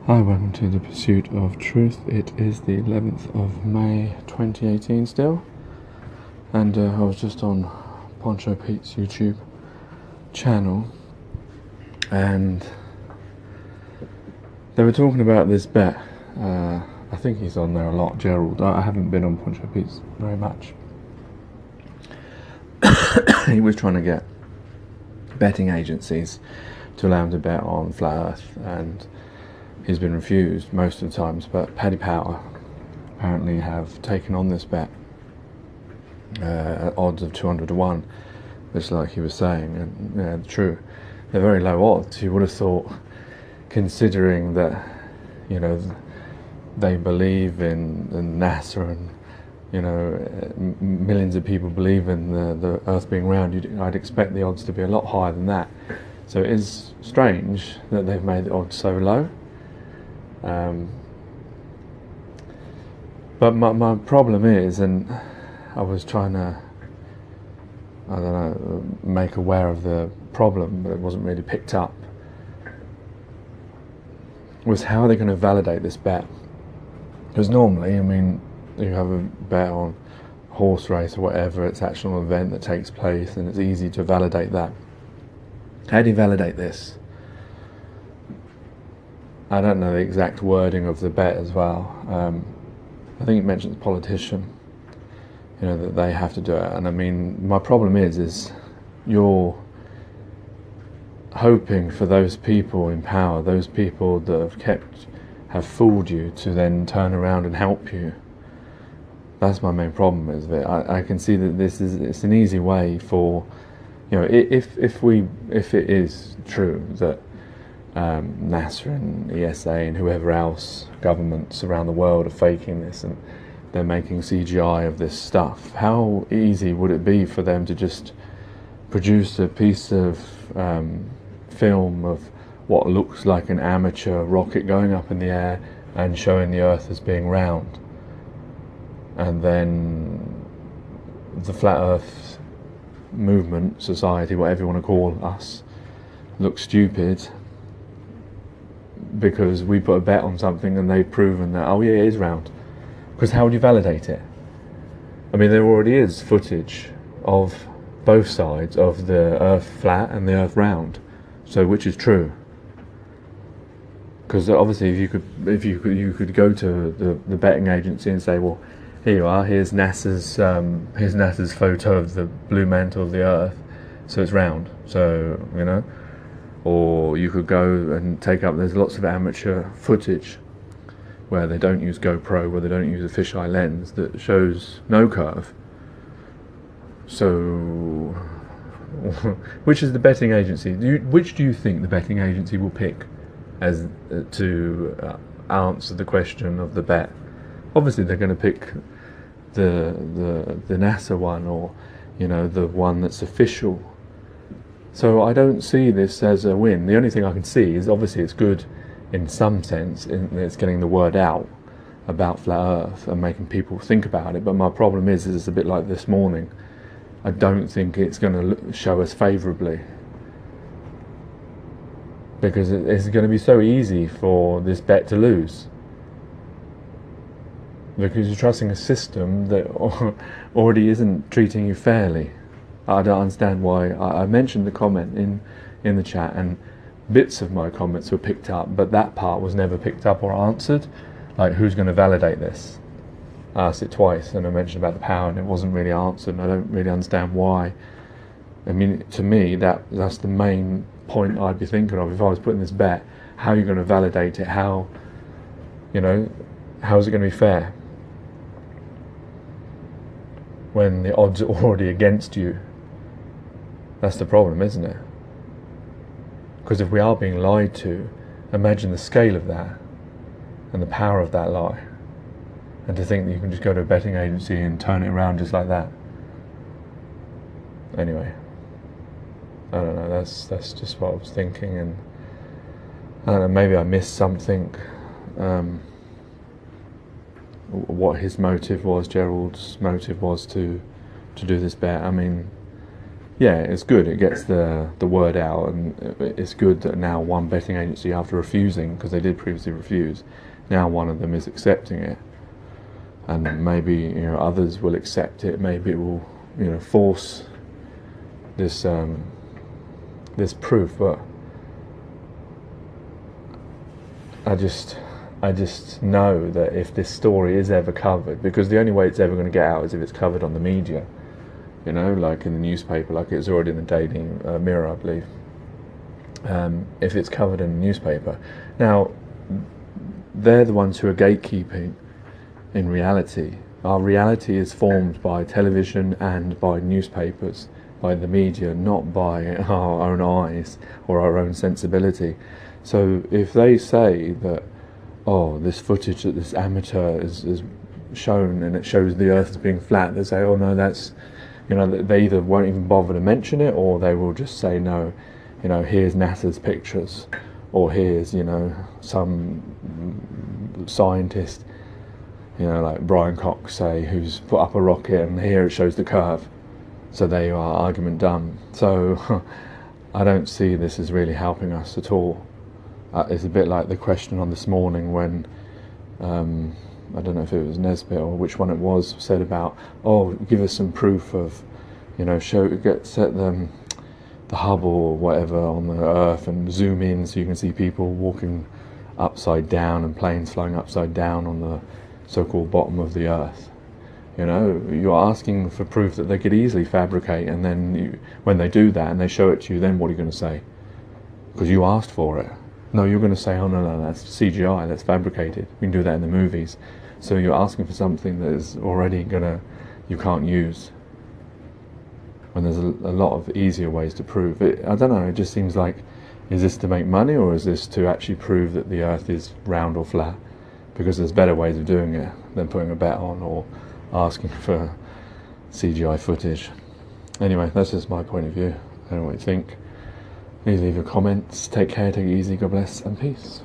Hi, welcome to The Pursuit of Truth. It is the 11th of May 2018 still, and I was just on Poncho Pete's YouTube channel, and they were talking about this bet. I think he's on there a lot, Gerald. I haven't been on Poncho Pete's very much. He was trying to get betting agencies to allow him to bet on Flat Earth, and he's been refused most of the times, but Paddy Power apparently have taken on this bet at odds of 200 to 1, which, like he was saying, and true, they're very low odds. You would have thought, considering that, you know, they believe in NASA and, you know, millions of people believe in the Earth being round, I'd expect the odds to be a lot higher than that. So it is strange that they've made the odds so low. But my problem is, and I was trying to, I don't know, make aware of the problem, but it wasn't really picked up, was how are they going to validate this bet? Because normally, I mean, you have a bet on a horse race or whatever, it's an actual event that takes place, and it's easy to validate that. How do you validate this? I don't know the exact wording of the bet as well. I think it mentions politician, you know, that they have to do it. And I mean, my problem is you're hoping for those people in power, those people that have fooled you, to then turn around and help you. That's my main problem is that I can see that it's an easy way for, you know, if it is true that NASA and ESA and whoever else, governments around the world, are faking this and they're making CGI of this stuff, how easy would it be for them to just produce a piece of film of what looks like an amateur rocket going up in the air and showing the Earth as being round, and then the Flat Earth movement, society, whatever you want to call us, looks stupid because we put a bet on something and they've proven that, oh yeah, it is round. Because how would you validate it? I mean, there already is footage of both sides of the Earth flat and the Earth round. So which is true? Because obviously, if you could go to the betting agency and say, well, here you are. Here's NASA's photo of the blue mantle of the Earth, so it's round. So, you know. Or you could go and take up, there's lots of amateur footage where they don't use GoPro, where they don't use a fisheye lens that shows no curve. So, which is the betting agency? Which do you think the betting agency will pick as to answer the question of the bet? Obviously they're going to pick the NASA one, or, you know, the one that's official. So I don't see this as a win. The only thing I can see is, obviously it's good in some sense, it's getting the word out about Flat Earth and making people think about it. But my problem is it's a bit like this morning. I don't think it's going to show us favourably, because it's going to be so easy for this bet to lose, because you're trusting a system that already isn't treating you fairly. I don't understand why. I mentioned the comment in the chat, and bits of my comments were picked up, but that part was never picked up or answered. Like, who's going to validate this? I asked it twice, and I mentioned about the power, and it wasn't really answered, and I don't really understand why. I mean, to me, that's the main point I'd be thinking of if I was putting this bet. How are you going to validate it? How, you know, how is it going to be fair when the odds are already against you? That's the problem, isn't it? Because if we are being lied to, imagine the scale of that and the power of that lie. And to think that you can just go to a betting agency and turn it around just like that. Anyway, I don't know, that's just what I was thinking, and I don't know, maybe I missed something. What his motive was, Gerald's motive was to do this bet. I mean, yeah, it's good. It gets the word out, and it's good that now one betting agency, after refusing, because they did previously refuse, now one of them is accepting it, and maybe, you know, others will accept it. Maybe it will, you know, force this this proof. But I just know that if this story is ever covered, because the only way it's ever going to get out is if it's covered on the media, you know, like in the newspaper, like it's already in the Daily Mirror, I believe. If it's covered in the newspaper, now they're the ones who are gatekeeping. In reality, our reality is formed by television and by newspapers, by the media, not by our own eyes or our own sensibility. So if they say that, oh, this footage that this amateur is shown and it shows the Earth as being flat, they say, oh no, that's, you know, they either won't even bother to mention it, or they will just say, no, you know, here's NASA's pictures, or here's, you know, some scientist, you know, like Brian Cox, say, who's put up a rocket and here it shows the curve. So there you are, argument done. So I don't see this as really helping us at all. It's a bit like the question on This Morning when, I don't know if it was Nesbitt or which one it was, said about, oh, give us some proof of, you know, set them the Hubble or whatever on the Earth and zoom in so you can see people walking upside down and planes flying upside down on the so-called bottom of the Earth. You know, you're asking for proof that they could easily fabricate, and then when they do that and they show it to you, then what are you going to say? Because you asked for it. No, you're going to say, oh no, that's CGI, that's fabricated. We can do that in the movies. So you're asking for something that is already you can't use. When there's a lot of easier ways to prove it. I don't know, it just seems like, is this to make money, or is this to actually prove that the Earth is round or flat? Because there's better ways of doing it than putting a bet on or asking for CGI footage. Anyway, that's just my point of view. I don't know what you think. Please leave your comments. Take care, take it easy, God bless, and peace.